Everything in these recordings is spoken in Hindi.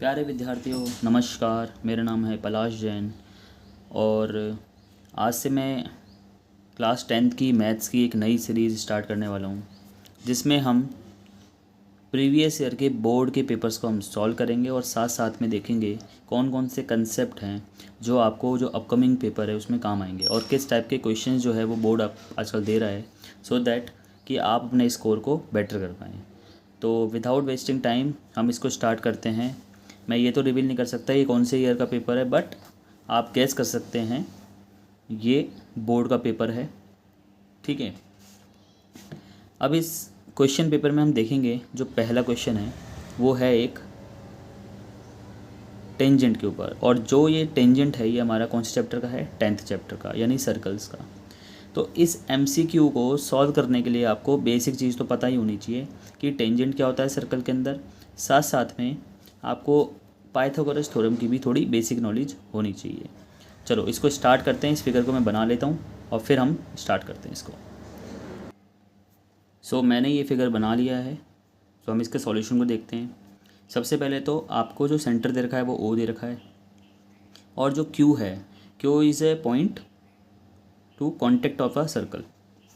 प्यारे विद्यार्थियों नमस्कार। मेरा नाम है पलाश जैन और आज से मैं क्लास 10th की मैथ्स की एक नई सीरीज़ स्टार्ट करने वाला हूँ, जिसमें हम प्रीवियस ईयर के बोर्ड के पेपर्स को हम सॉल्व करेंगे और साथ साथ में देखेंगे कौन कौन से कंसेप्ट हैं जो आपको जो अपकमिंग पेपर है उसमें काम आएंगे और किस टाइप के क्वेश्चंस जो है वो बोर्ड आप आजकल दे रहा है, सो दैट कि आप अपने स्कोर को बेटर कर पाएँ। तो विदाउट वेस्टिंग टाइम हम इसको स्टार्ट करते हैं। मैं ये तो रिवील नहीं कर सकता ये कौन से ईयर का पेपर है, बट आप गैस कर सकते हैं ये बोर्ड का पेपर है। ठीक है, अब इस क्वेश्चन पेपर में हम देखेंगे जो पहला क्वेश्चन है वो है एक टेंजेंट के ऊपर, और जो ये टेंजेंट है ये हमारा कौन से चैप्टर का है, 10th चैप्टर का, यानी सर्कल्स का। तो इस MCQ को सॉल्व करने के लिए आपको बेसिक चीज़ तो पता ही होनी चाहिए कि टेंजेंट क्या होता है सर्कल के अंदर। साथ साथ में आपको पाइथागोरस थ्योरम की भी थोड़ी बेसिक नॉलेज होनी चाहिए। चलो इसको स्टार्ट करते हैं। इस फिगर को मैं बना लेता हूँ और फिर हम स्टार्ट करते हैं इसको। सो मैंने ये फिगर बना लिया है। तो हम इसके सॉल्यूशन को देखते हैं। सबसे पहले तो आपको जो सेंटर दे रखा है वो O दे रखा है, और जो Q है, Q is a point two contact of a circle,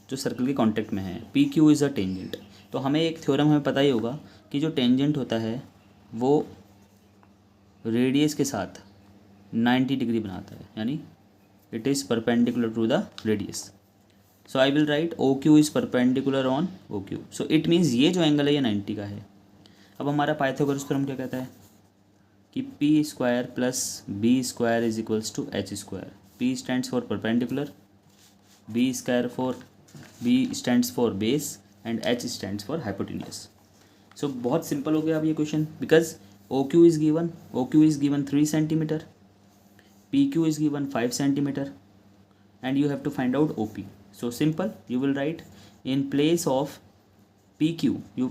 जो सर्कल के कॉन्टेक्ट में है। PQ is a tangent. तो हमें एक थ्योरम हमें पता ही होगा कि जो टेंजेंट होता है वो रेडियस के साथ 90 डिग्री बनाता है, यानी it is perpendicular to the radius. So I will write OQ is perpendicular on OQ। So it means ये जो एंगल है ये 90 का है। अब हमारा पाइथागोरस थ्योरम क्या कहता है कि P square plus B square is equals to H square. P stands for perpendicular, B stands for base and H stands for hypotenuse. So बहुत सिंपल हो गया अब ये question, because OQ is given 3 centimetre, PQ is given 5 centimetre and you have to find out OP. So simple, you will write in place of PQ, you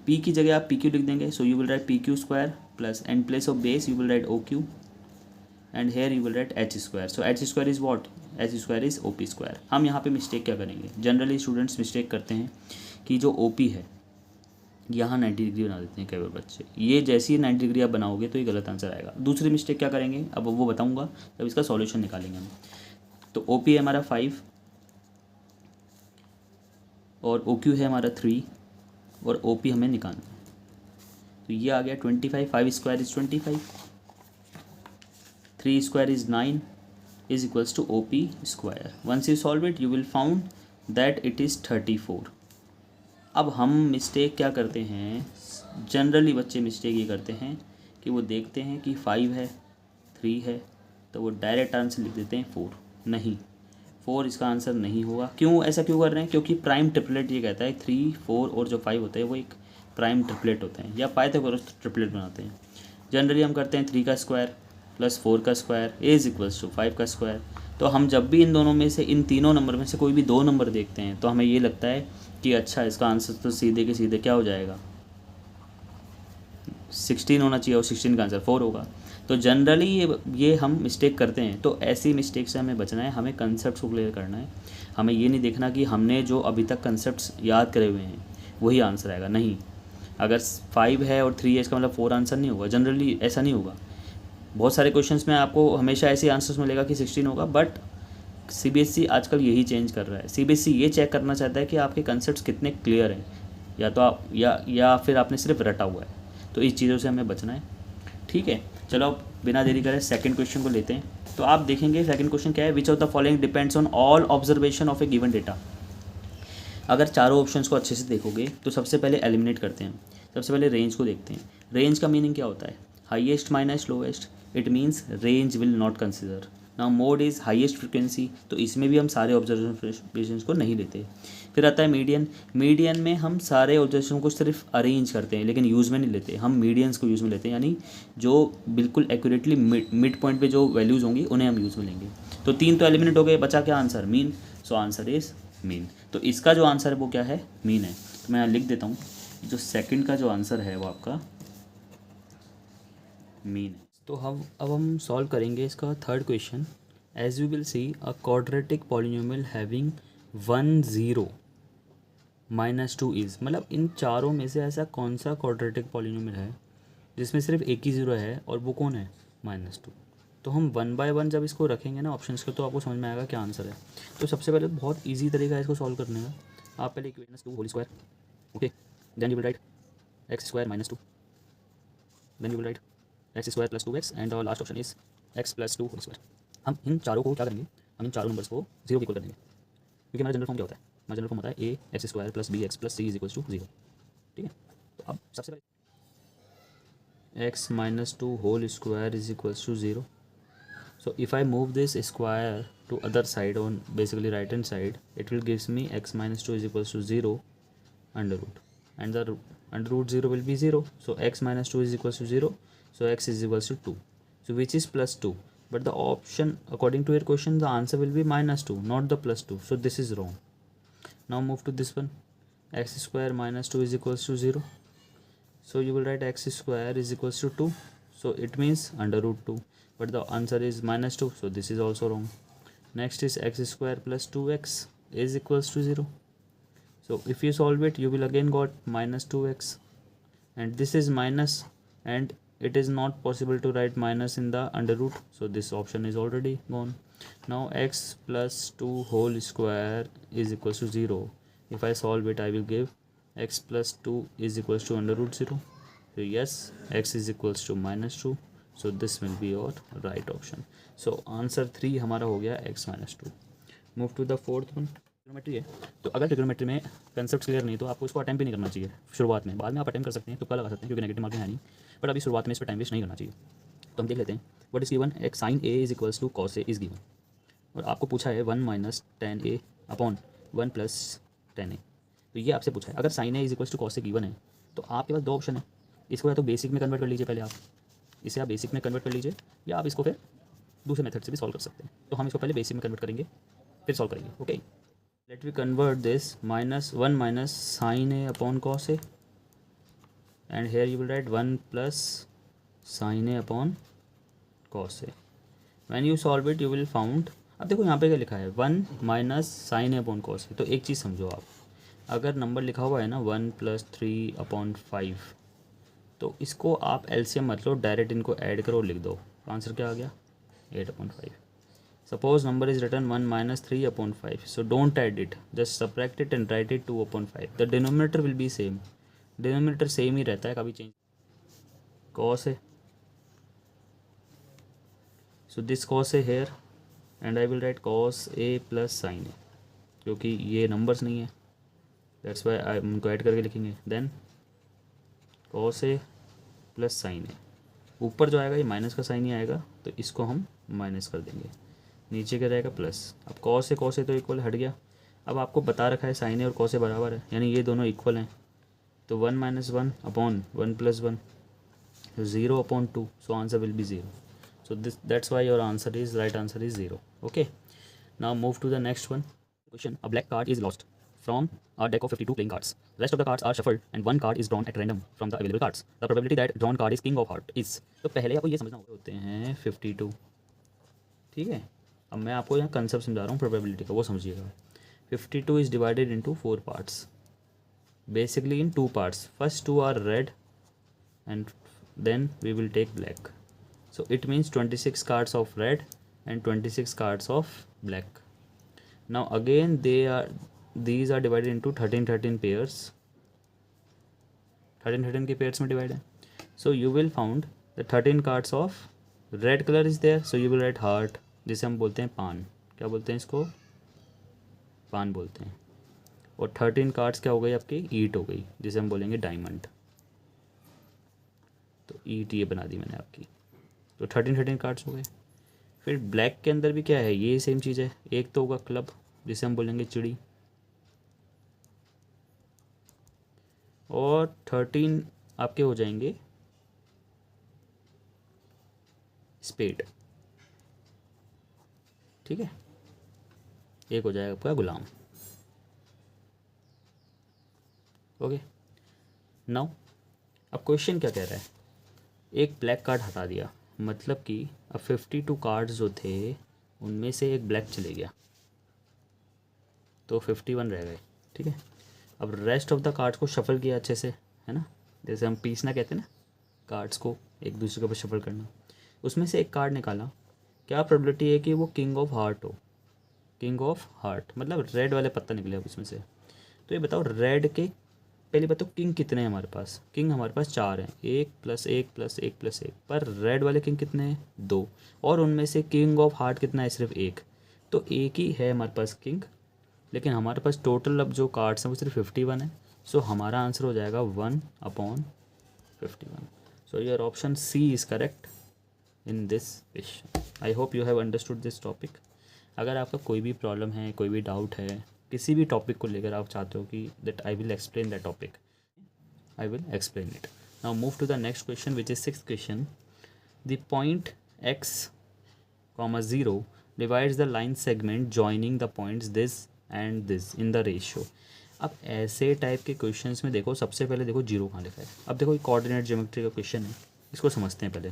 P की जगह आप PQ लिख देंगे, so you will write PQ square plus in place of base you will write OQ and here you will write H square. So H square is what? H square is OP square. हम यहाँ पे मिस्टेक क्या करेंगे, जनरली स्टूडेंट्स मिस्टेक करते हैं कि जो OP है यहाँ 90 डिग्री बना देते हैं कई बार बच्चे। ये जैसे ही 90 डिग्री आप बनाओगे तो ये गलत आंसर आएगा। दूसरी मिस्टेक क्या करेंगे अब वो बताऊँगा, तब इसका सॉल्यूशन निकालेंगे हम। तो OP है हमारा 5 और OQ है हमारा 3 और OP हमें निकालना है। तो ये आ गया 25, 5 square is 25, 3 square is 9 is equals to OP square. Once you solve it you will found that it is 34। अब हम मिस्टेक क्या करते हैं, जनरली बच्चे मिस्टेक ये करते हैं कि वो देखते हैं कि 5 है 3 है तो वो डायरेक्ट आंसर लिख देते हैं 4। नहीं, 4 इसका आंसर नहीं होगा। क्यों ऐसा क्यों कर रहे हैं, क्योंकि प्राइम ट्रिपलेट ये कहता है 3, 4 और जो 5 होता है वो एक प्राइम ट्रिपलेट होते हैं या पाइथागोरस ट्रिपलेट बनाते हैं। जनरली हम करते हैं 3 का स्क्वायर प्लस 4 का स्क्वायर इज इक्वल्स टू 5 का स्क्वायर। तो हम जब भी इन दोनों में से, इन तीनों नंबर में से कोई भी 2 नंबर देखते हैं तो हमें ये लगता है कि अच्छा इसका आंसर तो सीधे के सीधे क्या हो जाएगा, 16 होना चाहिए और 16 का आंसर 4 होगा। तो जनरली ये हम मिस्टेक करते हैं। तो ऐसी मिस्टेक से हमें बचना है, हमें कंसेप्ट को क्लियर करना है। हमें ये नहीं देखना कि हमने जो अभी तक कंसेप्ट्स याद करे हुए हैं वही आंसर आएगा। नहीं, अगर 5 है और 3 है इसका मतलब 4 आंसर नहीं होगा। जनरली ऐसा नहीं होगा। बहुत सारे क्वेश्चंस में आपको हमेशा ऐसे आंसर्स मिलेगा कि 16 होगा, बट CBSE आजकल यही चेंज कर रहा है। CBSE ये चेक करना चाहता है कि आपके कंसेप्ट कितने क्लियर हैं, या तो आप या फिर आपने सिर्फ रटा हुआ है। तो इस चीज़ों से हमें बचना है। ठीक है, चलो अब बिना देरी करें सेकंड क्वेश्चन को लेते हैं। तो आप देखेंगे सेकंड क्वेश्चन क्या है, which of the following depends on all observation of A given data. अगर चारों ऑप्शंस को अच्छे से देखोगे तो सबसे पहले एलिमिनेट करते हैं। सबसे पहले रेंज को देखते हैं। रेंज का मीनिंग क्या होता है, highest minus lowest. It means range will not consider. Now mode is highest frequency, तो इसमें भी हम सारे ऑब्जर्वेशन को नहीं लेते। फिर आता है मीडियन। मीडियन में हम सारे ऑब्जर्वेशन को सिर्फ अरेंज करते हैं लेकिन यूज़ में नहीं लेते, हम मीडियंस को यूज़ में लेते हैं, यानी जो बिल्कुल एक्यूरेटली मिड पॉइंट पे जो वैल्यूज़ होंगी उन्हें हम यूज़ में लेंगे। तो 3 तो एलिमिनेट हो गए, बचा क्या answer, mean. So answer is mean. तो इसका जो आंसर है वो क्या है, मीन है। तो मैं यहाँ लिख देता हूँ, जो सेकंड का जो आंसर है वो आपका मीन है। तो अब हम सॉल्व करेंगे इसका third question. As you will see a quadratic polynomial having 1 0 -2 is, मतलब इन चारों में से ऐसा कौन सा क्वाड्रेटिक पॉलिनोमियल है जिसमें सिर्फ एक ही ज़ीरो है और वो कौन है, -2। तो हम 1 बाय 1 जब इसको रखेंगे ना ऑप्शंस के, तो आपको समझ में आएगा क्या आंसर है। तो सबसे पहले बहुत ईजी तरीका है इसको सॉल्व करने का। आप पहले -2 whole square, okay, then you will write x square -2, then you will write x square plus 2x and our last option is x plus 2 whole square. हम इन चारों को क्या करेंगे, हम इन चारों नंबर्स को 0 इक्वल कर देंगे, क्योंकि हमारा जनरल फॉर्म क्या होता है, हमारा जनरल फॉर्म होता है a x square plus b x plus c is equal to 0। ठीक है, तो अब सबसे पहले x -2 whole square is equals to 0. So if I move this square to other side, on basically right hand side, it will gives me x -2 is equals to 0 under root, and the under root 0 will be 0. So x -2 is equals to 0. So x is equals to 2. So which is plus 2. But the option according to your question, the answer will be -2, not the plus 2. So this is wrong. Now move to this one. X square -2 is equals to 0. So you will write x square is equals to 2. So it means under root 2. But the answer is -2. So this is also wrong. Next is x square plus 2x is equals to 0. So if you solve it, you will again got -2x. And this is minus. And it is not possible to write minus in the under root. So this option is already gone. Now x plus 2 whole square is equals to 0. If I solve it, I will give x plus 2 is equals to under root 0. So yes, x is equals to -2. So this will be your right option. So answer 3 हमारा हो गया x -2. Move to the fourth one. Trigonometry है, तो अगर ट्रिग्नोमेट्री में कंसेप्ट क्लियर नहीं तो आपको इसको अटेम्प्ट भी नहीं करना चाहिए शुरुआत में। बाद में आप अटेम्प्ट कर सकते हैं, तुक्का लगा सकते हैं, क्योंकि नेगेटिव मार्किंग है नहीं, बट अभी शुरुआत में इस पर टाइम वेस्ट नहीं करना चाहिए। तो हम देख लेते हैं व्हाट इज गिवन, एक sine A is equals to cos A is given, और आपको पूछा है 1 - tan a upon 1 + tan a। तो ये आपसे पूछा है, अगर sine A is equals to cos A given है तो आपके पास दो ऑप्शन है। इसको या तो बेसिक में कन्वर्ट कर लीजिए, पहले आप इसे आप बेसिक में कन्वर्ट कर लीजिए, या आप इसको फिर दूसरे मेथड से भी सॉल्व कर सकते हैं। तो हम इसको पहले बेसिक में कन्वर्ट करेंगे, फिर सॉल्व करेंगे। Okay, let we convert this -1 - sin a upon cos a, and here you will write 1 + sin a upon cos a। When you solve it you will found, अब देखो यहाँ पे क्या लिखा है, 1 - sin a upon cos a। तो एक चीज़ समझो आप, अगर नंबर लिखा हुआ है ना 1 + 3/5, तो इसको आप एलसीएम मत लो, डायरेक्ट इनको ऐड करो और लिख दो। आंसर क्या आ गया, 8/5। Suppose number is written 1 - 3/5, so don't add it, just subtract it and write it 2/5। The denominator will be same, denominator same ही रहता है, कभी change. cos a, so this cos a here and I will write cos a plus sin a, क्योंकि ये नंबर्स नहीं है, दैट्स वाई आई उनको ऐड करके लिखेंगे। Then cos a plus sin a, ऊपर जो आएगा ये माइनस का साइन ही आएगा, तो इसको हम माइनस कर देंगे, नीचे क्या रहेगा प्लस। अब cos a तो इक्वल हट गया। अब आपको बता रखा है साइन ए और cos a बराबर है, यानी ये दोनों इक्वल हैं, तो 1 - 1 upon 1 + 1, 0/2, so answer will be 0. So that's why your answer is right answer is 0. Okay, now move to the next one question. A black card is lost from a deck of 52 playing cards. Rest of the cards are shuffled and one card is drawn at random from the available cards. The probability that drawn card is king of heart is, तो पहले आपको ये समझना होते हैं 52, ठीक है। अब मैं आपको यहाँ कंसेप्ट समझा रहा हूँ प्रोबेबिलिटी का, वो समझिएगा। 52 is divided into 4 parts, basically in 2 parts. First 2 are red and then we will take black. So it means 26 cards of red and 26 cards of black. Now again these are divided into 13 pairs, 13 के pairs में divide है। So you will found the 13 cards of red color is there, so you will write heart, जिसे हम बोलते हैं पान, क्या बोलते हैं इसको, पान बोलते हैं। और 13 कार्ड्स क्या हो गई आपकी, ईट हो गई, जिसे हम बोलेंगे डायमंड। तो ईट ये बना दी मैंने आपकी, तो 13 कार्ड्स हो गए। फिर ब्लैक के अंदर भी क्या है, ये सेम चीज़ है, एक तो होगा क्लब, जिसे हम बोलेंगे चिड़ी, और 13 आपके हो जाएंगे स्पेड, ठीक है। एक हो जाएगा आपका गुलाम। ओके, नाउ अब क्वेश्चन क्या कह रहा है, एक ब्लैक कार्ड हटा दिया, मतलब कि अब 52 कार्ड्स जो थे उनमें से एक ब्लैक चले गया, तो 51 रह गए, ठीक है। अब रेस्ट ऑफ द कार्ड्स को शफल किया अच्छे से, है ना, जैसे हम पीसना कहते हैं ना, कार्ड्स को एक दूसरे के ऊपर शफल करना, उसमें से एक कार्ड निकाला, क्या प्रोबेबिलिटी है कि वो किंग ऑफ हार्ट हो, किंग ऑफ हार्ट मतलब रेड वाले पत्ता निकले अब उसमें से। तो ये बताओ रेड के, पहले बताओ किंग कितने हैं हमारे पास, किंग हमारे पास 4 हैं, 1 + 1 + 1 + 1, पर रेड वाले किंग कितने हैं 2, और उनमें से किंग ऑफ हार्ट कितना है सिर्फ 1, तो एक ही है हमारे पास किंग, लेकिन हमारे पास टोटल अब जो कार्ड्स हैं वो सिर्फ 51 है। सो हमारा आंसर हो जाएगा 1/51। So your option C is correct in this question. I hope you have understood this topic. अगर आपका कोई भी प्रॉब्लम है, कोई भी डाउट है, किसी भी टॉपिक को लेकर आप चाहते हो कि that I will explain that topic, I will explain it. Now move to the next question which is 6th question. The point x, 0 divides the line segment joining the points this and this in the ratio। अब ऐसे टाइप के क्वेश्चंस में देखो, सबसे पहले देखो जीरो कहाँ लिखा है। अब देखो ये कोऑर्डिनेट ज्योमेट्री का क्वेश्चन है, इसको समझते हैं पहले।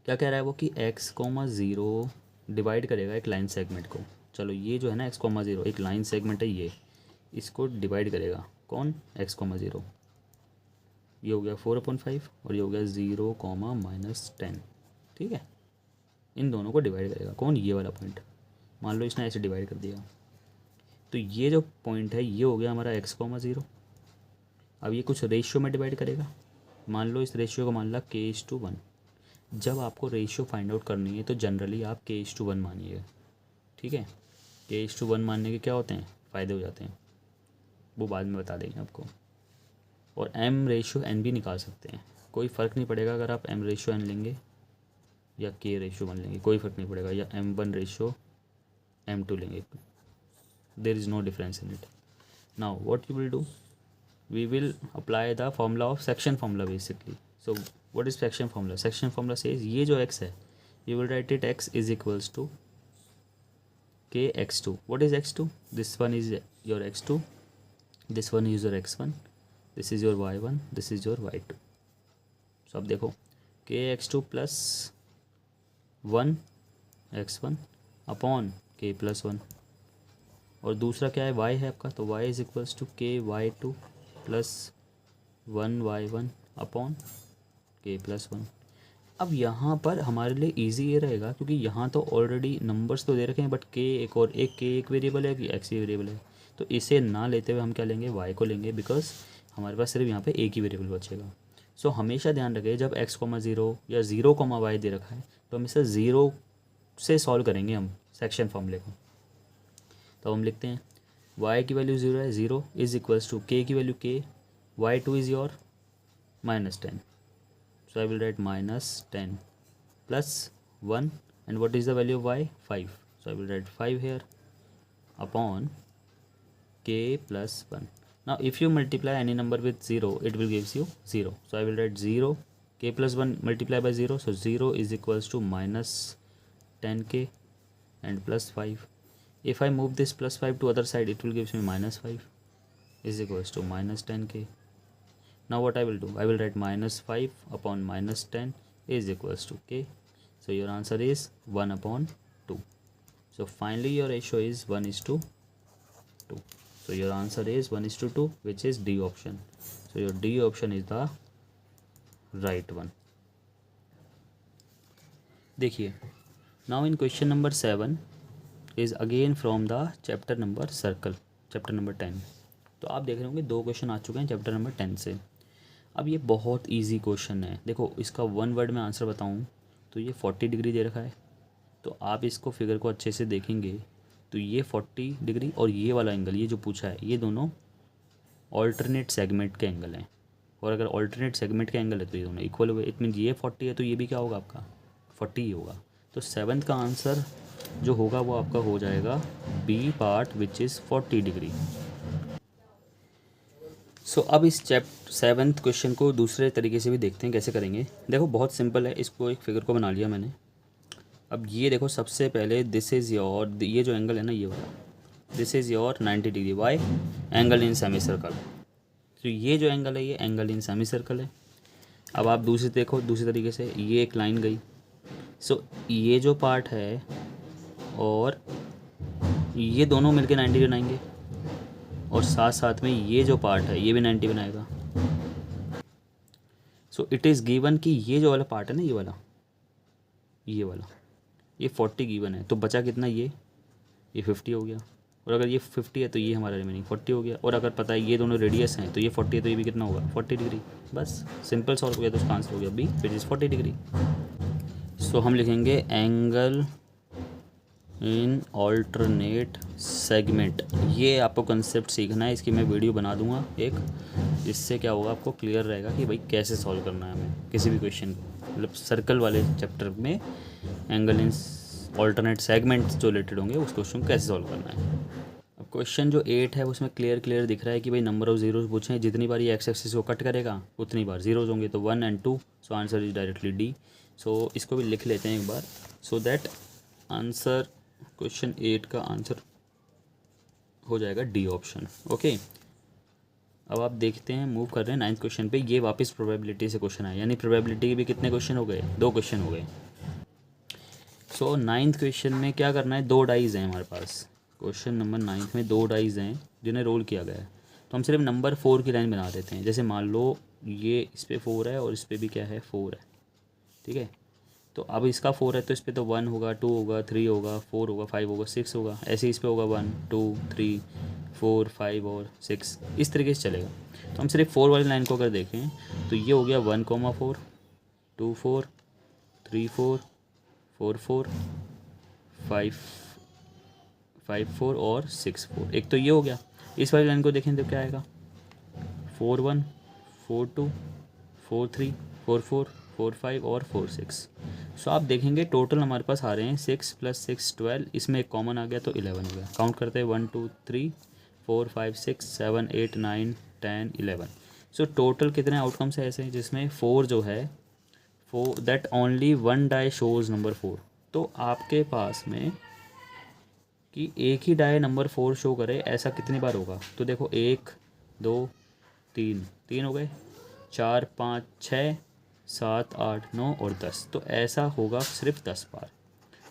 क्या कह रहा है वो कि x, 0 डिवाइड करेगा एक लाइन सेगमेंट को। चलो ये जो है ना x, 0 एक लाइन सेगमेंट है, ये इसको डिवाइड करेगा कौन, x, 0। ये हो गया 4/5 और ये हो गया 0, -10। ठीक है, इन दोनों को डिवाइड करेगा कौन, ये वाला पॉइंट। मान लो इसने ऐसे डिवाइड कर दिया, तो ये जो पॉइंट है ये हो गया हमारा x, 0। अब ये कुछ रेशियो में डिवाइड करेगा, मान लो इस रेशियो को मान ला k:1। जब आपको रेशियो फाइंड आउट करनी है तो जनरली आप k:1 मानिए, ठीक है। k:1 मानने के क्या होते हैं फ़ायदे हो जाते हैं, वो बाद में बता देंगे आपको। और m/n भी निकाल सकते हैं, कोई फ़र्क नहीं पड़ेगा अगर आप m/n लेंगे या k:1 लेंगे, कोई फ़र्क नहीं पड़ेगा, या m1/m2 लेंगे, there is no difference in it. Now what you will do, we will apply the formula of section formula basically. So what is section formula, section formula says ये जो x है you will write it x is equals to kx2। What is x2, this one is your x2, this one is your x1, this is your y1, this is your y2। So अब देखो kx2 + 1 x1 अपॉन k+1, और दूसरा क्या है y है आपका, तो y is equals to ky2 + 1y1 upon k+1। अब यहाँ पर हमारे लिए इजी ये रहेगा क्योंकि यहाँ तो ऑलरेडी नंबर्स तो दे रखे हैं, बट k एक वेरिएबल है कि x ही वेरिएबल है, तो इसे ना लेते हुए हम क्या लेंगे, y को लेंगे, बिकॉज हमारे पास सिर्फ यहाँ पे एक ही वेरिएबल बचेगा। सो हमेशा ध्यान रखें जब x, 0 या 0, y दे रखा है तो हमेशा 0 से सॉल्व करेंगे हम सेक्शन फॉर्मूले को। तो हम लिखते हैं y की वैल्यू 0 है, 0 इज इक्वल्स टू k की value k, y2 is your -10। So I will write -10 + 1, and what is the value of y, 5. So I will write 5 here upon k + 1. Now if you multiply any number with 0 it will gives you 0. So I will write 0, k + 1 multiply by 0, so 0 is equals to -10k and +5. If I move this +5 to other side it will gives me -5 is equals to -10k. Now what I will do, I will write -5 upon -10 is equals to k. So your answer is 1/2. So finally your ratio is 1:2. So your answer is 1:2, which is D option. So your D option is the right one. देखिए, now in question number 7 is again from the chapter number circle, chapter number 10. तो आप देख रहे होंगे 2 क्वेश्चन आ चुके हैं चैप्टर नंबर 10 से। अब ये बहुत इजी क्वेश्चन है, देखो इसका 1 वर्ड में आंसर बताऊं तो ये 40 डिग्री दे रखा है, तो आप इसको फिगर को अच्छे से देखेंगे तो ये 40 डिग्री और ये वाला एंगल, ये जो पूछा है, ये दोनों ऑल्टरनेट सेगमेंट के एंगल हैं, और अगर ऑल्टरनेट सेगमेंट के एंगल है तो ये दोनों इक्वल हुए, इट मीन ये 40 है तो ये भी क्या होगा आपका 40 ही होगा। तो 7th का आंसर जो होगा वो आपका हो जाएगा B part which is 40 degree. So अब इस 7th क्वेश्चन को दूसरे तरीके से भी देखते हैं कैसे करेंगे। देखो बहुत सिंपल है, इसको एक फिगर को बना लिया मैंने। अब ये देखो सबसे पहले दिस इज़ योर, ये जो एंगल है ना ये वाला, this is your 90 degree Y angle in semicircle. तो ये जो एंगल है ये एंगल इन सेमी सर्कल है। अब आप दूसरी देखो दूसरे तरीके से, ये एक लाइन गई, सो ये जो पार्ट है और ये दोनों मिलके 90 बनाएंगे, और साथ साथ में ये जो पार्ट है ये भी 90 बनाएगा। सो इट इज़ गिवन कि ये जो वाला पार्ट है ना, ये वाला ये 40 गिवन है, तो बचा कितना, ये 50 हो गया। और अगर ये 50 है तो ये हमारा रिमेनिंग 40 हो गया। और अगर पता है ये दोनों रेडियस हैं तो ये 40 है तो ये भी कितना होगा 40 डिग्री। बस सिंपल सॉल्व हो गया, तो उसका आंसर हो गया B, which is 40 degree. So हम लिखेंगे एंगल इन ऑल्टरनेट सेगमेंट। ये आपको कंसेप्ट सीखना है, इसकी मैं वीडियो बना दूंगा एक, इससे क्या होगा आपको क्लियर रहेगा कि भाई कैसे सॉल्व करना है हमें किसी भी क्वेश्चन को। मतलब सर्कल वाले चैप्टर में एंगल इन ऑल्टरनेट सेगमेंट जो रिलेटेड होंगे उस क्वेश्चन को कैसे सॉल्व करना है। अब क्वेश्चन जो 8 है उसमें क्लियर दिख रहा है कि भाई नंबर ऑफ जीरोज पूछे हैं, जितनी बार ये एक्स एक्सिस को कट करेगा उतनी बार जीरोज होंगे, तो 1 and 2। So answer is directly D. So इसको भी लिख लेते हैं एक बार, सो दैट आंसर क्वेश्चन 8 का आंसर हो जाएगा डी ऑप्शन। ओके, अब आप देखते हैं, मूव कर रहे हैं 9th क्वेश्चन पे। ये वापस प्रोबेबिलिटी से क्वेश्चन आया, यानी प्रोबेबिलिटी के भी कितने क्वेश्चन हो गए, 2 क्वेश्चन हो गए। सो 9th क्वेश्चन में क्या करना है, 2 डाइज हैं हमारे पास। क्वेश्चन नंबर 9 में 2 डाइज हैं जिन्हें रोल किया गया है, तो हम सिर्फ नंबर 4 की लाइन बना देते हैं। जैसे मान लो ये इस पर 4 है और इस पर भी क्या है 4 है, ठीक है। तो अब इसका 4 है तो इस पर तो 1 होगा, 2 होगा, 3 होगा, 4 होगा, 5 होगा, 6 होगा। ऐसे इस पर होगा 1 2 3 4 5 और 6, इस तरीके से चलेगा। तो हम सिर्फ 4 वाली लाइन को अगर देखें तो ये हो गया 1,4 2 4 3 4 4 4 5 4 और 6 4। एक तो ये हो गया। इस वाली लाइन को देखें तो क्या आएगा 4 1 4 2 4 3 4 4 4 5 और 4 6। सो आप देखेंगे टोटल हमारे पास आ रहे हैं 6 + 6 12, इसमें एक कॉमन आ गया तो 11 हो गया। काउंट करते हैं 1 2 3 4 5 6 7 8 9 10 11। सो टोटल कितने आउटकम्स है ऐसे जिसमें 4 जो है 4 that only 1 die shows number 4। तो आपके पास में कि एक ही डाई नंबर 4 शो करे ऐसा कितनी बार होगा, तो देखो 1 2 3 हो गए, 4 5 6 7 8 9 और 10। तो ऐसा होगा सिर्फ 10 बार,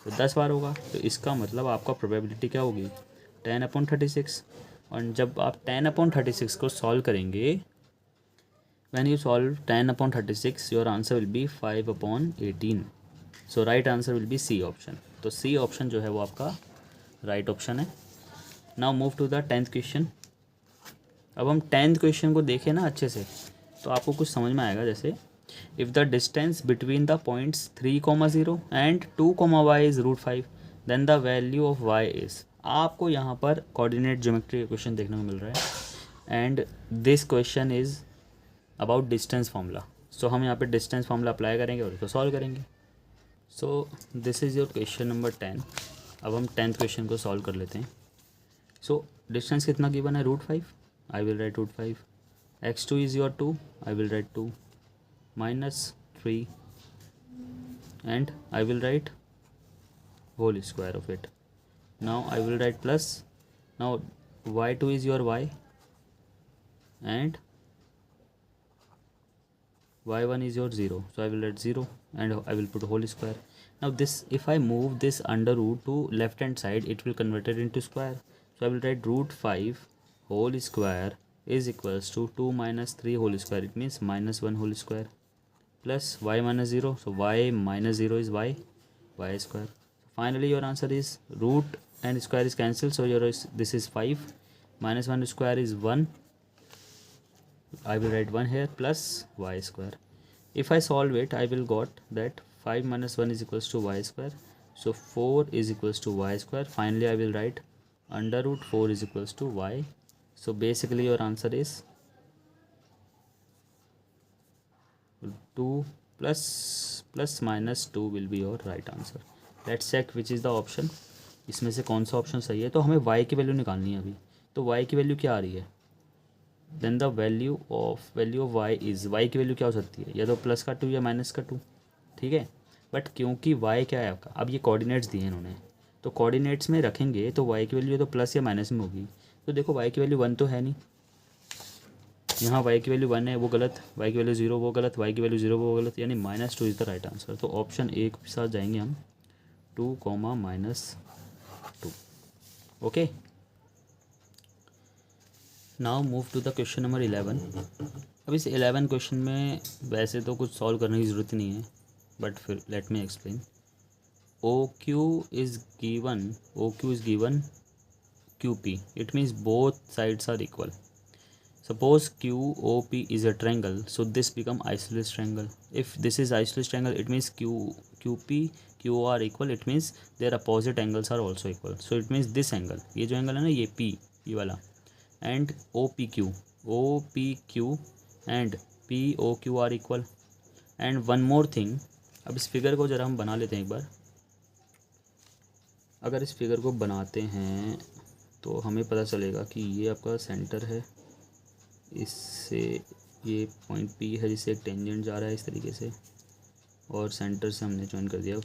तो 10 बार होगा। तो इसका मतलब आपका प्रोबेबिलिटी क्या होगी 10/36। और जब आप 10/36 को सॉल्व करेंगे, when you solve 10/36 your answer will be 5/18। So right answer will be C option. तो सी ऑप्शन जो है वो आपका राइट ऑप्शन है। Now move to the 10th question. अब हम 10th क्वेश्चन को देखें ना अच्छे से तो आपको कुछ समझ में आएगा। जैसे if the distance between the points 3,0 and 2,y is √5 then the value of y is. आपको यहाँ पर कोऑर्डिनेट ज्योमेट्री का क्वेश्चन देखने को मिल रहा है and this question is about distance formula. So हम यहाँ पे डिस्टेंस फार्मूला अप्लाई करेंगे और इसको सॉल्व करेंगे। So this is your question number 10। अब हम 10th क्वेश्चन को सॉल्व कर लेते हैं। सो डिस्टेंस कितना गिवन है √5, आई will right √5। x2 is your 2, I will right 2 -3 and I will write whole square of it. Now I will write plus. Now y2 is your y and y1 is your 0, so I will write 0 and I will put whole square. Now this, if I move this under root to left hand side, it will convert it into square, so I will write √5 whole square is equals to 2 - 3 whole square, it means -1 whole square, plus y -0, so y -0 is y square. Finally your answer is root and square is cancelled, so this is 5 -1 square is 1, I will write 1 here, plus y square. If I solve it, I will got that 5 - 1 is equals to y square, so 4 is equals to y square. Finally I will write under root 4 is equals to y. So basically your answer is 2 plus minus 2 will be your right answer. Let's check which is the option. इसमें से कौन सा ऑप्शन सही है। तो हमें y की वैल्यू निकालनी है अभी। तो y की वैल्यू क्या आ रही है, then the value of y is, y की वैल्यू क्या हो सकती है, या तो प्लस का 2 या माइनस का 2, ठीक है। बट क्योंकि y क्या है आपका, अब ये कोऑर्डिनेट्स दिए हैं इन्होंने, तो कोऑर्डिनेट्स में रखेंगे तो y की वैल्यू तो प्लस या माइनस में होगी। तो देखो y की वैल्यू 1 तो है नहीं, यहाँ y की वैल्यू 1 है वो गलत, y की वैल्यू 0 वो गलत, y की वैल्यू 0 वो गलत, यानी -2 इज़ द राइट आंसर। तो ऑप्शन ए के साथ जाएंगे हम 2, -2। Okay, now move to the question number 11। अब इस 11 क्वेश्चन में वैसे तो कुछ सॉल्व करने की ज़रूरत नहीं है, बट फिर let me explain. OQ is given QP. It means both sides are equal. Suppose QOP is a triangle, so this become isosceles triangle. If this is isosceles triangle, it means QP QO are equal. It means their opposite angles are also equal. So it means this angle, ये जो angle है ना, ये P, ये वाला, and OPQ and POQ are equal. And one more thing, अब इस फिगर को ज़रा हम बना लेते हैं एक बार। अगर इस फिगर को बनाते हैं तो हमें पता चलेगा कि ये आपका सेंटर है, इससे ये पॉइंट P है जिससे एक टेंजेंट जा रहा है इस तरीके से, और सेंटर से हमने ज्वाइन कर दिया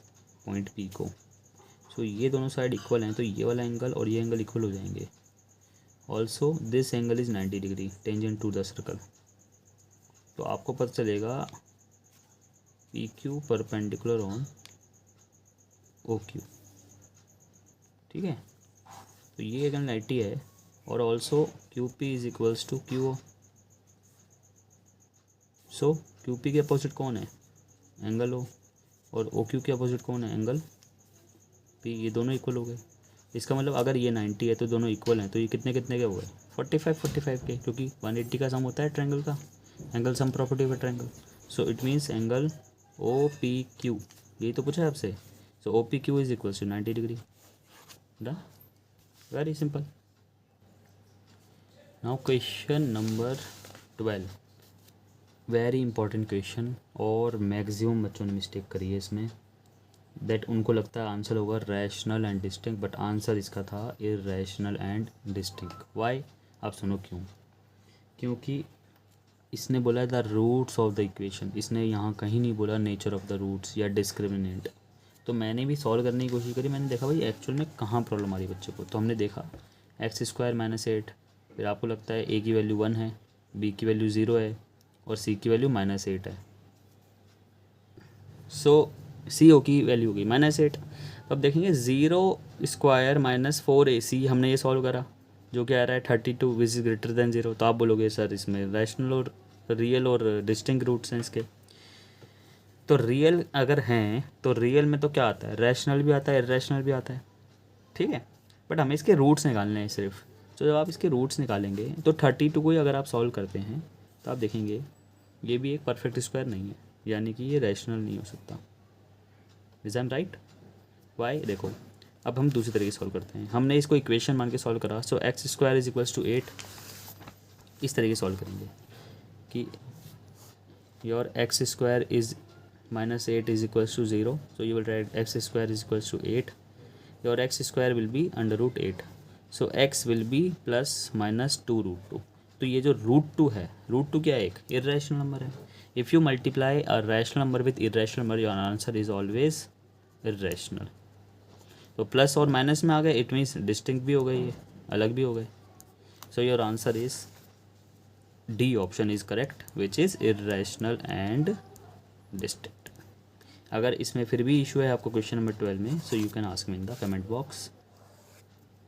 पॉइंट P को। सो ये दोनों साइड इक्वल हैं, तो ये वाला एंगल और ये एंगल इक्वल हो जाएंगे। Also this angle is 90 degree tangent to the circle. तो आपको पता चलेगा PQ परपेंडिकुलर ऑन OQ, ठीक है। तो ये एंगल 90 है, और also QP is equals to QO। So QP के अपोजिट कौन है, एंगल O, और OQ के अपोजिट कौन है, एंगल P। ये दोनों इक्वल हो गए। इसका मतलब अगर ये 90 है तो दोनों इक्वल हैं, तो ये कितने कितने के हो गए, 45 के, क्योंकि 180 का सम होता है ट्रायंगल का, angle sum property of triangle. So it means angle OPQ, यही तो पूछा है आपसे। So OPQ is equals to 90 degree. Done, very simple. Now question number 12, very important question, और मैक्सिमम बच्चों ने मिस्टेक करी है इसमें, दैट उनको लगता है आंसर होगा rational and distinct, but answer इसका था इरैशनल एंड डिस्टिंक्ट। वाई, आप सुनो क्यों। क्योंकि इसने बोला the roots of the equation, इसने यहाँ कहीं नहीं बोला नेचर ऑफ द रूट्स या डिस्क्रिमिनेंट। तो मैंने भी सॉल्व करने की कोशिश करी, मैंने देखा भाई एक्चुअल में कहाँ प्रॉब्लम आ रही है बच्चे को। तो हमने देखा x² - 8, फिर आपको लगता है a की वैल्यू 1 है, b की वैल्यू 0 है, और c की वैल्यू -8 है। सो CO की वैल्यू होगी -8। तो अब देखेंगे 0² - 4AC हमने ये सॉल्व करा, जो कि आ रहा है 32 विच इज़ ग्रेटर देन 0। तो आप बोलोगे सर इसमें रैशनल और रियल और डिस्टिंक्ट रूट्स हैं इसके। तो रियल अगर हैं तो रियल में तो क्या आता है, रैशनल भी आता है, इरैशनल भी आता है, ठीक है। बट हमें इसके रूट्स निकालने हैं सिर्फ। तो जब आप इसके रूट्स निकालेंगे तो 32 को ही अगर आप सॉल्व करते हैं तो आप देखेंगे ये भी एक परफेक्ट स्क्वायर नहीं है, यानी कि ये रैशनल नहीं हो सकता। Is M right. वाई, देखो अब हम दूसरी तरीके से सॉल्व करते हैं। हमने इसको इक्वेशन मान के सॉल्व करा, सो x² इज इक्वल्स टू 8। इस तरीके सॉल्व करेंगे कि your x² is -8 is equals to 0, so you will write x² is equals to 8. Your x² will be √8, so x will be +-2√2। तो ये जो √2 है, √2 क्या है, एक इररेशनल नंबर है। If you multiply a rational number with irrational number, your answer is always irrational. तो प्लस और माइनस में आ गए, इट मीन्स डिस्टिंक्ट भी हो गए, ये अलग भी हो गए। So your answer is D option is correct, which is irrational and distinct. अगर इसमें फिर भी इशू है आपको क्वेश्चन नंबर 12 में, so you can ask me in the comment box,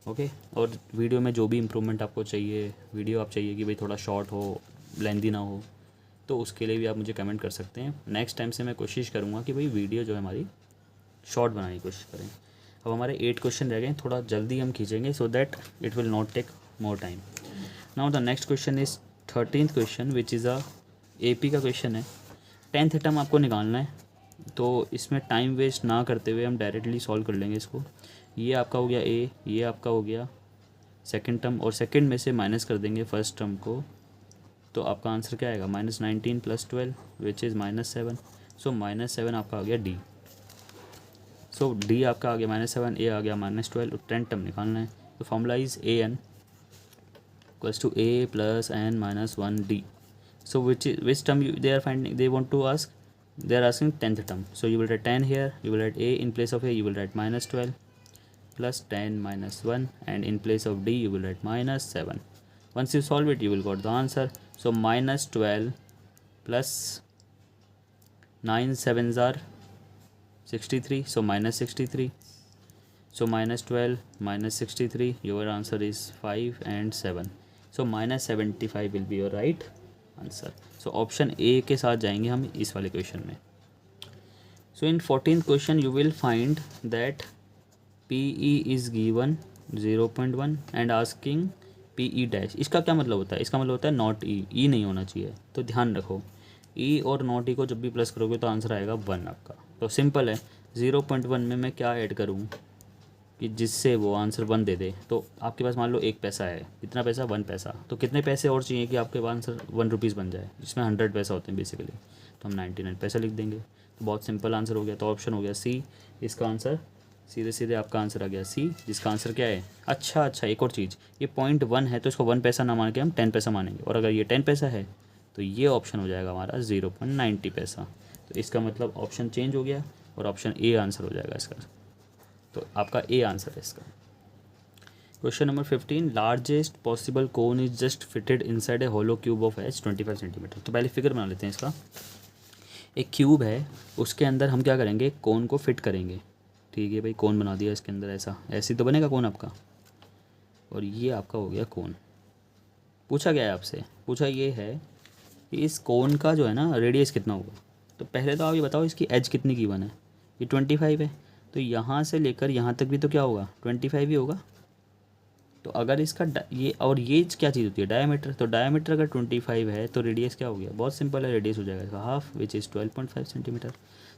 okay. और वीडियो में जो भी इम्प्रूवमेंट आपको चाहिए, वीडियो आप चाहिए कि भाई थोड़ा शॉर्ट हो, लेंदी ना हो, तो उसके लिए भी आप मुझे कमेंट कर सकते हैं। नेक्स्ट टाइम से मैं कोशिश करूँगा कि भाई वीडियो जो है हमारी शॉर्ट बनाने की कोशिश करें। अब हमारे 8 क्वेश्चन रह गए, थोड़ा जल्दी हम खींचेंगे so that it will not take more time. Now the next question is 13th question, which is a AP का क्वेश्चन है। 10th टर्म आपको निकालना है, तो इसमें टाइम वेस्ट ना करते हुए हम डायरेक्टली सॉल्व कर लेंगे इसको। ये आपका हो गया A, ये आपका हो गया सेकंड टर्म, और सेकंड में से माइनस कर देंगे फर्स्ट टर्म को, तो आपका आंसर क्या आएगा, -19 + 12 विच इज़ -7। सो -7 आपका आ गया D। सो D आपका आ गया -7, A आ गया -12, 10 टर्म निकालना है। तो formula is AN = A + n - 1D। So which term they are finding, they want to ask, they are asking 10th term. So you will write 10 here, you will write A, in place of A you will write -12 plus 10 minus 1, and in place of D you will write -7. Once you solve it you will got the answer. So -12 plus 9 7s are 63, so -63. So -12 -63, your answer is 5 and 7. So -75 will be your right answer. So option A के साथ जाएंगे हम इस वाले क्वेश्चन में। सो इन 14th question you will find that PE is given 0.1 and asking PE dash. इसका क्या मतलब होता है? इसका मतलब होता है नॉट ई नहीं होना चाहिए। तो ध्यान रखो, ई और नॉट ई को जब भी प्लस करोगे तो आंसर आएगा 1 आपका। तो सिंपल है, 0.1 में मैं क्या ऐड करूँ कि जिससे वो आंसर 1 दे दे। तो आपके पास मान लो 1 पैसा है, कितना पैसा? 1 पैसा। तो कितने पैसे और चाहिए कि आपके पास आंसर 1 रुपीज़ बन जाए, जिसमें 100 पैसा होते हैं बेसिकली। तो हम 99 पैसा लिख देंगे। तो बहुत सिंपल आंसर हो गया। तो ऑप्शन हो गया सी इसका आंसर। सीधे सीधे आपका आंसर आ गया सी, जिसका आंसर क्या है? अच्छा, एक और चीज़, ये 0.1 है तो इसको 1 पैसा ना मान के हम 10 पैसा मानेंगे, और अगर ये 10 पैसा है तो ये ऑप्शन हो जाएगा हमारा 0.90 पैसा। तो इसका मतलब ऑप्शन चेंज हो गया और ऑप्शन ए आंसर हो जाएगा इसका। तो आपका ए आंसर है इसका। Question number 15, largest possible cone is just fitted inside a hollow cube of edge 25 centimetre. तो पहले फिगर बना लेते हैं इसका। एक क्यूब है, उसके अंदर हम क्या करेंगे? कोन को फिट करेंगे। ठीक है भाई, कोन बना दिया इसके अंदर, ऐसे तो बनेगा कोन आपका। और ये आपका हो गया कोन। पूछा गया है आपसे, पूछा ये है कि इस कोन का जो है ना रेडियस कितना होगा। तो पहले तो आप ये बताओ इसकी एज कितनी गिवन है? ये 25 है, तो यहाँ से लेकर यहाँ तक भी तो क्या होगा? 25 ही होगा। तो अगर इसका ये और ये क्या चीज़ होती है? डायमीटर। तो डायमीटर अगर 25 है तो रेडियस क्या हो गया? बहुत सिंपल है, रेडियस हो जाएगा इसका हाफ, विच इज़ 12.5 सेंटीमीटर।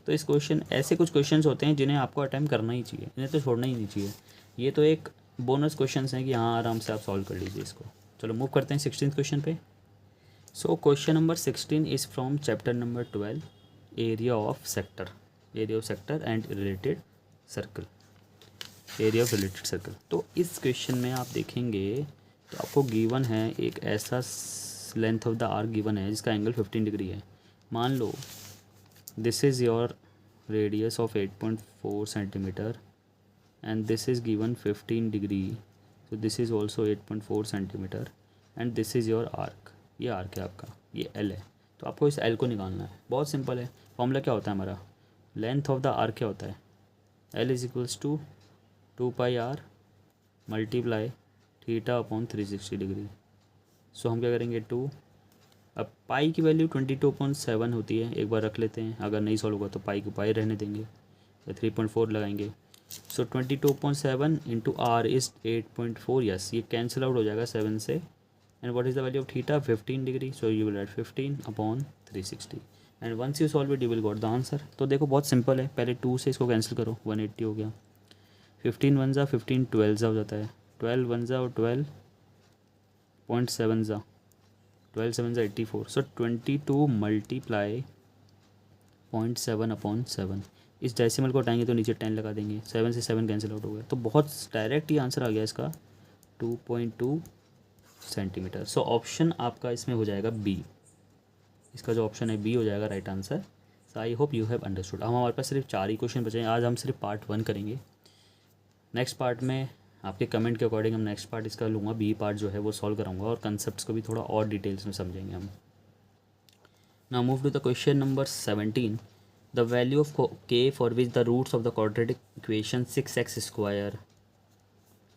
तो इस क्वेश्चन, ऐसे कुछ क्वेश्चंस होते हैं जिन्हें आपको अटैम्प्ट करना ही चाहिए, इन्हें तो छोड़ना ही नहीं चाहिए। ये तो एक बोनस क्वेश्चंस हैं कि हाँ आराम से आप सॉल्व कर लीजिए इसको। चलो मूव करते हैं 16th क्वेश्चन पे। So question number 16 is from chapter number 12, area of sector and related circle, area of related circle. तो इस क्वेश्चन में आप देखेंगे तो आपको गिवन है एक ऐसा length of the arc given है जिसका एंगल 15 डिग्री है। मान लो this is your radius of 8.4 centimetre and this is given 15 degree, so this is also 8.4 centimetre and this is your arc. ये आर्क है आपका, ये एल है। तो आपको इस एल को निकालना है। बहुत सिंपल है, फॉर्मूला क्या होता है हमारा? लेंथ ऑफ द आर्क क्या होता है? L is equals to 2πr multiply theta upon 360 degree. So हम क्या करेंगे 2। अब पाई की वैल्यू 22.7 होती है, एक बार रख लेते हैं। अगर नहीं सॉल्व होगा तो पाई को पाई रहने देंगे, तो 3.4 लगाएंगे। So 22.7 into r is 8.4। Yes, ये कैंसिल आउट हो जाएगा 7 से। And what is the value of theta? 15 degree. So you will add 15 upon 360 and once you solve it you will got the answer. तो देखो बहुत सिंपल है, पहले 2 से इसको कैंसिल करो, 180 हो गया। 15 वन ज़ा 15, 12 ज़ा हो जाता है, 12 वन ज़ा और 12.7 ज़ा, 12 7 ज़ा 84। सो 22 मल्टीप्लाई 0.7 अपॉन 7। इस डेसिमल को हटाएंगे तो नीचे 10 लगा देंगे, 7 से 7 कैंसिल आउट हो गया। तो बहुत डायरेक्ट ही आंसर आ गया इसका 2.2 सेंटीमीटर। सो ऑप्शन आपका इसमें हो जाएगा बी। इसका जो ऑप्शन है बी हो जाएगा right answer. So I hope you have understood. हम हमारे पास सिर्फ 4 ही क्वेश्चन बचे हैं आज, हम सिर्फ पार्ट 1 करेंगे। नेक्स्ट पार्ट में आपके कमेंट के अकॉर्डिंग हम नेक्स्ट पार्ट इसका लूँगा, बी पार्ट जो है वो सॉल्व कराऊंगा और कंसेप्ट्स को भी थोड़ा और डिटेल्स में समझेंगे हम। Now move to the question number 17। The value of k for which the roots of the quadratic equation 6x square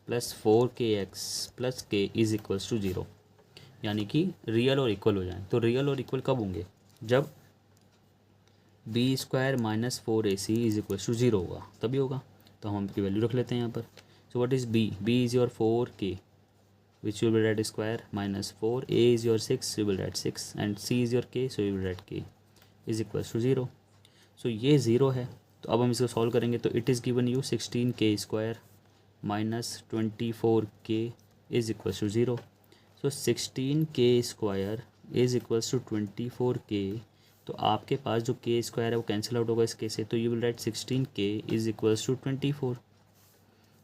plus 4kx plus k is equals to 0, यानी कि रियल और इक्वल हो जाए। तो रियल और इक्वल कब होंगे? जब b square minus 4ac is equals to 0 होगा, तभी होगा। तो हम की वैल्यू रख लेते हैं यहाँ पर। So what is b? b is your 4k which you will write square minus 4, a is your 6, you will write 6 and c is your k, so you will write k is equals to 0. So ये 0 है, तो अब हम इसको सॉल्व करेंगे। तो it is given you 16k square minus 24k is equals to 0. So 16k square is equals to 24k. तो आपके पास जो k स्क्वायर है वो कैंसिल आउट होगा इस k से, तो you will write 16k is equals to 24.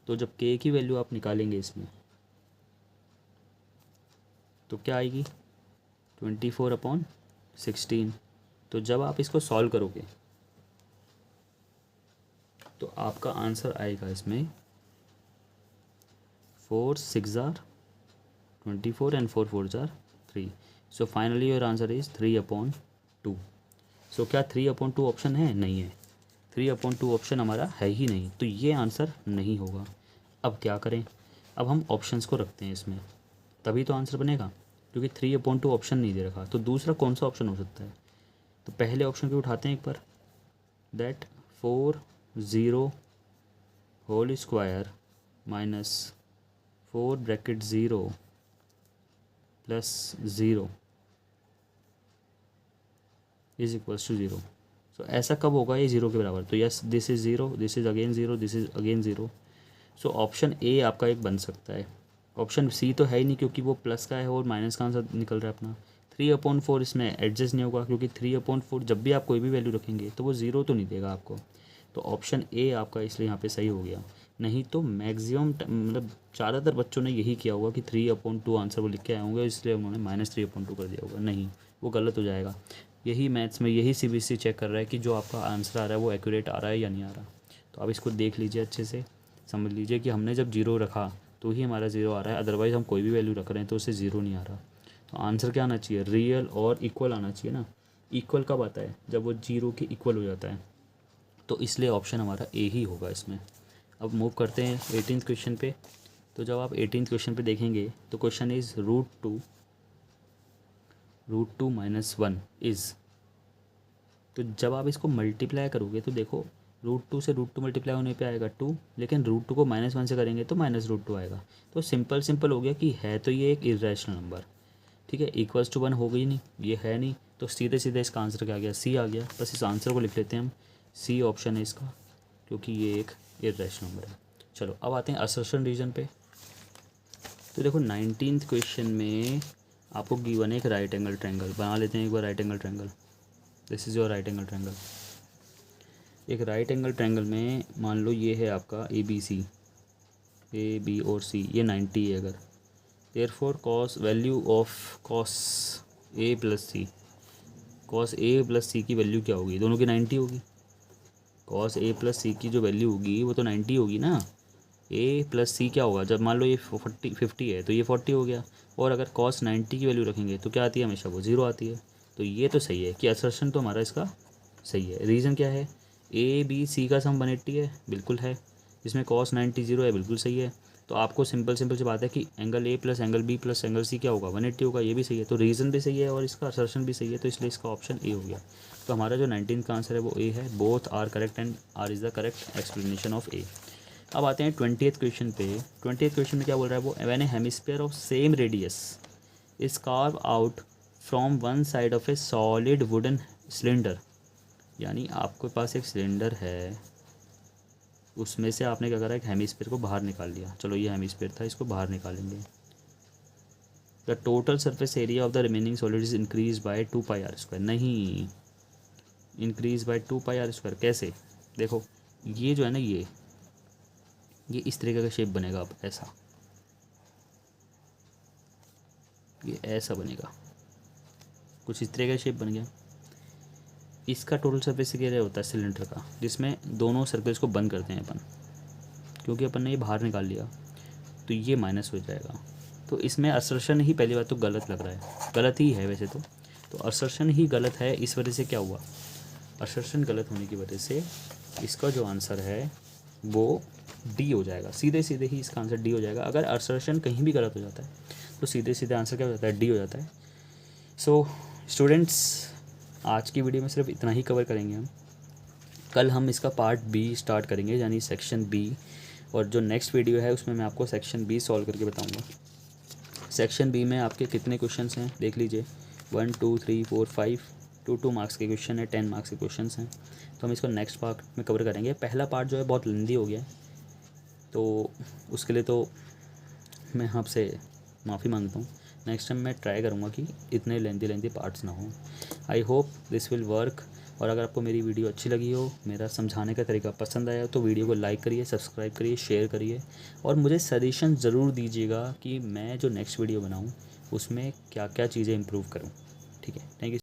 तो जब k की वैल्यू आप निकालेंगे इसमें तो क्या आएगी? 24 अपॉन 16। तो जब आप इसको सॉल्व करोगे तो आपका आंसर आएगा इसमें 4 6 jar 24 and 4 4 jar 3। So finally your answer is 3 upon 2। सो क्या 3 अपॉन 2 ऑप्शन है? नहीं है, 3 अपॉन 2 ऑप्शन हमारा है ही नहीं, तो ये आंसर नहीं होगा। अब क्या करें? अब हम ऑप्शंस को रखते हैं इसमें, तभी तो आंसर बनेगा। क्योंकि 3/2 ऑप्शन नहीं दे रखा। तो दूसरा कौन सा ऑप्शन हो सकता है? तो पहले ऑप्शन को उठाते हैं एक बार, that 4 0 whole square minus 4 bracket 0 plus 0 is equals to 0। So ऐसा कब होगा ये 0 के बराबर? तो yes, this is 0, this is again 0, this is again 0। So option A आपका एक बन सकता है। ऑप्शन सी तो है ही नहीं, क्योंकि वो प्लस का है और माइनस का आंसर निकल रहा है अपना। 3/4 इसमें एडजस्ट नहीं होगा, क्योंकि 3/4 जब भी आप कोई भी वैल्यू रखेंगे तो वो 0 तो नहीं देगा आपको। तो ऑप्शन ए आपका इसलिए यहाँ पे सही हो गया। नहीं तो मैक्सिमम मतलब ज़्यादातर बच्चों ने यही किया होगा कि 3/2 आंसर वो लिख के आए होंगे, इसलिए उन्होंने -3/2 कर दिया होगा। नहीं, वो गलत हो जाएगा। यही मैथ्स में यही CBSE चेक कर रहा है कि जो आपका आंसर आ रहा है वो एक्यूरेट आ रहा है या नहीं आ रहा। तो आप इसको देख लीजिए, अच्छे से समझ लीजिए कि हमने जब 0 रखा तो ही हमारा 0 आ रहा है, अदरवाइज़ हम कोई भी वैल्यू रख रहे हैं तो उससे 0 नहीं आ रहा। तो आंसर क्या आना चाहिए? रियल और इक्वल आना चाहिए ना। इक्वल कब आता है? जब वो 0 के इक्वल हो जाता है। तो इसलिए ऑप्शन हमारा ए ही होगा इसमें। अब मूव करते हैं 18th क्वेश्चन पे। तो जब आप 18th क्वेश्चन पे देखेंगे तो क्वेश्चन इज़ √2 -1 इज़। तो जब आप इसको मल्टीप्लाई करोगे तो देखो, √2 से √2 मल्टीप्लाई होने पे आएगा 2, लेकिन √2 को -1 से करेंगे तो -√2 आएगा। तो सिंपल हो गया कि है तो ये एक इरेशनल नंबर, ठीक है। इक्वल्स टू 1 हो गई नहीं, ये है नहीं, तो सीधे सीधे इसका आंसर क्या आ गया? सी आ गया। बस इस आंसर को लिख लेते हैं हम, सी ऑप्शन है इसका, क्योंकि ये एक इरेशनल नंबर है। चलो अब आते हैं असर्शन रीजन पे। तो देखो 19th क्वेश्चन में आपको गिवन है एक राइट एंगल ट्रायंगल। बना लेते हैं एक बार right angle triangle. This is your right angle triangle. एक राइट एंगल ट्रायंगल में मान लो ये है आपका ABC, A B और C, ये 90 है अगर। Therefore cos value of cos A plus C, cos A plus C की वैल्यू क्या होगी? दोनों की 90 होगी। कॉस A प्लस C की जो वैल्यू होगी वो तो 90 होगी ना। A प्लस C क्या होगा? जब मान लो ये 50 है तो ये 40 हो गया। और अगर कॉस 90 की वैल्यू रखेंगे तो क्या आती है? हमेशा वो 0 आती है। तो ये तो सही है कि असर्शन तो हमारा इसका सही है। रीज़न क्या है? ABC का सम 180 है, बिल्कुल है। जिसमें कॉस 90 0 है, बिल्कुल सही है। तो आपको सिंपल सी बात है कि angle A plus angle B plus angle C क्या होगा? 180 होगा। ये भी सही है। तो रीज़न भी सही है और इसका असर्शन भी सही है, तो इसलिए इसका ऑप्शन ए हो गया। तो हमारा जो 19 का आंसर है वो ए है। Both are correct and R is the correct explanation of A. अब आते हैं 20th क्वेश्चन पे। 20th क्वेश्चन में क्या बोल रहा है वो? When A hemisphere of same radius is carve out from one side of A solid wooden cylinder. यानी आपके पास एक सिलेंडर है, उसमें से आपने क्या करा? एक हेमिस्फीयर को बाहर निकाल लिया। चलो ये हेमिस्फीयर था, इसको बाहर निकालेंगे। The total surface area of the remaining solid is increase by 2πr²। नहीं, इंक्रीज बाय 2πr²। कैसे? देखो ये जो है ना, ये इस तरीके का शेप बनेगा। अब ऐसा, ये ऐसा बनेगा, कुछ इस तरह का शेप बन गया। इसका टोटल सरफेस एरिया होता है सिलेंडर का, जिसमें दोनों सर्कल्स को बंद करते हैं अपन, क्योंकि अपन ने ये बाहर निकाल लिया तो ये माइनस हो जाएगा। तो इसमें असर्शन ही पहली बात तो गलत लग रहा है, गलत ही है वैसे तो असर्शन ही गलत है। इस वजह से क्या हुआ? असर्शन गलत होने की वजह से इसका जो आंसर है वो डी हो जाएगा। सीधे सीधे ही इसका आंसर डी हो जाएगा। अगर असर्शन कहीं भी गलत हो जाता है तो सीधे सीधे आंसर क्या हो जाता है? डी हो जाता है। सो स्टूडेंट्स, आज की वीडियो में सिर्फ इतना ही कवर करेंगे हम। कल हम इसका पार्ट बी स्टार्ट करेंगे, यानी सेक्शन बी। और जो नेक्स्ट वीडियो है उसमें मैं आपको सेक्शन बी सॉल्व करके बताऊंगा। सेक्शन बी में आपके कितने क्वेश्चंस हैं देख लीजिए, 1 2 3 4 5, 2 मार्क्स के क्वेश्चन है, 10 मार्क्स के क्वेश्चन हैं। तो हम इसको नेक्स्ट पार्ट में कवर करेंगे। पहला पार्ट जो है बहुत लेंदी हो गया है, तो उसके लिए तो मैं आपसे माफ़ी मांगता हूँ। नेक्स्ट टाइम मैं ट्राई करूँगा कि इतने लेंदी पार्ट्स ना हो। I hope this will work. और अगर आपको मेरी वीडियो अच्छी लगी हो, मेरा समझाने का तरीका पसंद आया तो वीडियो को लाइक करिए, सब्सक्राइब करिए, शेयर करिए और मुझे सजेशन ज़रूर दीजिएगा कि मैं जो नेक्स्ट वीडियो बनाऊँ उसमें क्या क्या चीज़ें इम्प्रूव करूँ। ठीक है, थैंक यू।